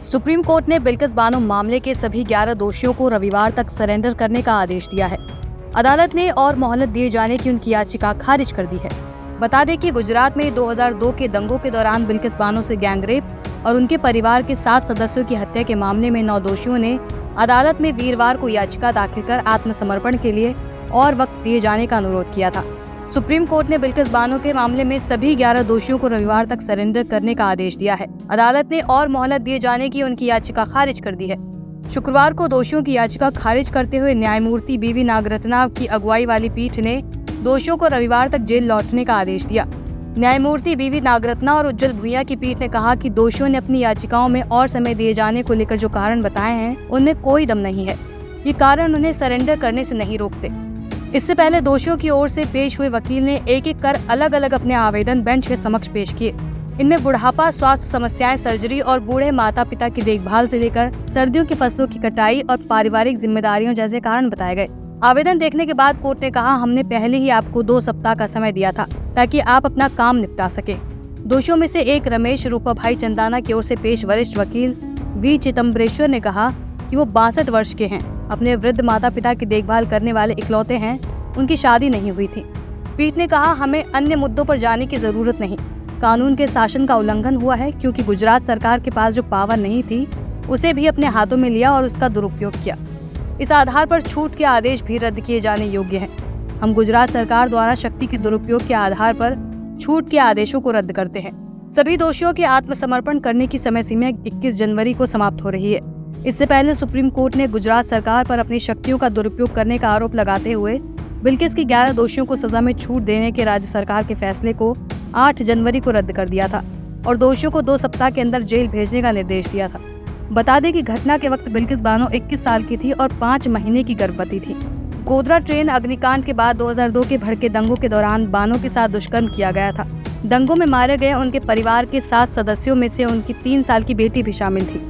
Supreme court ने बिल्किस बानो मामले के सभी 11 दोषियों को रविवार तक सरेंडर करने का आदेश दिया है। अदालत ने और मोहलत दिए जाने की उनकी याचिका खारिज कर दी है। बता दें कि गुजरात में 2002 के दंगों के दौरान बिल्किस बानो से गैंगरेप और उनके परिवार के 7 सदस्यों की हत्या के मामले में 9 दोषियों ने अदालत में वीरवार को याचिका दाखिल कर आत्मसमर्पण के लिए और वक्त दिए जाने का अनुरोध किया था। सुप्रीम कोर्ट ने बिल्किस बानो के मामले में सभी 11 दोषियों को रविवार तक सरेंडर करने का आदेश दिया है। अदालत ने और मोहलत दिए जाने की उनकी याचिका खारिज कर दी है। शुक्रवार को दोषियों की याचिका खारिज करते हुए न्यायमूर्ति बीवी नागरत्ना की अगुवाई वाली पीठ ने दोषियों को रविवार तक जेल लौटने का आदेश दिया। न्यायमूर्ति बीवी नागरत्ना और उज्जवल भुइयां की पीठ ने कहा कि दोषियों ने अपनी याचिकाओं में और समय दिए जाने को लेकर जो कारण बताए हैं उनमें कोई दम नहीं है। ये कारण उन्हें सरेंडर करने से नहीं रोकते। इससे पहले दोषियों की ओर से पेश हुए वकील ने एक एक कर अलग अलग अपने आवेदन बेंच के समक्ष पेश किए। इनमें बुढ़ापा, स्वास्थ्य समस्याएं, सर्जरी और बूढ़े माता पिता की देखभाल से लेकर सर्दियों की फसलों की कटाई और पारिवारिक जिम्मेदारियों जैसे कारण बताए गए। आवेदन देखने के बाद कोर्ट ने कहा, हमने पहले ही आपको 2 सप्ताह का समय दिया था ताकि आप अपना काम निपटा सके। दोषियों में से एक रमेश रूपा भाई चंदाना की ओर से पेश वरिष्ठ वकील वी चिदम्बरेश्वर ने कहा कि वो 62 वर्ष के हैं, अपने वृद्ध माता पिता की देखभाल करने वाले इकलौते हैं, उनकी शादी नहीं हुई थी। पीठ ने कहा, हमें अन्य मुद्दों पर जाने की जरूरत नहीं। कानून के शासन का उल्लंघन हुआ है क्योंकि गुजरात सरकार के पास जो पावर नहीं थी उसे भी अपने हाथों में लिया और उसका दुरुपयोग किया। इस आधार पर छूट के आदेश भी रद्द किए जाने योग्य हैं। हम गुजरात सरकार द्वारा शक्ति के दुरुपयोग के आधार पर छूट के आदेशों को रद्द करते हैं। सभी दोषियों के आत्मसमर्पण करने की समय सीमा 21 जनवरी को समाप्त हो रही है। इससे पहले सुप्रीम कोर्ट ने गुजरात सरकार पर अपनी शक्तियों का दुरुपयोग करने का आरोप लगाते हुए बिल्किस की 11 दोषियों को सजा में छूट देने के राज्य सरकार के फैसले को 8 जनवरी को रद्द कर दिया था और दोषियों को 2 सप्ताह के अंदर जेल भेजने का निर्देश दिया था। बता दें कि घटना के वक्त बिल्किस बानो 21 साल की थी और 5 महीने की गर्भवती थी। गोधरा ट्रेन अग्निकांड के बाद 2002 के भड़के दंगों के दौरान बानो के साथ दुष्कर्म किया गया था। दंगों में मारे गए उनके परिवार के 7 सदस्यों में से उनकी 3 साल की बेटी भी शामिल थी।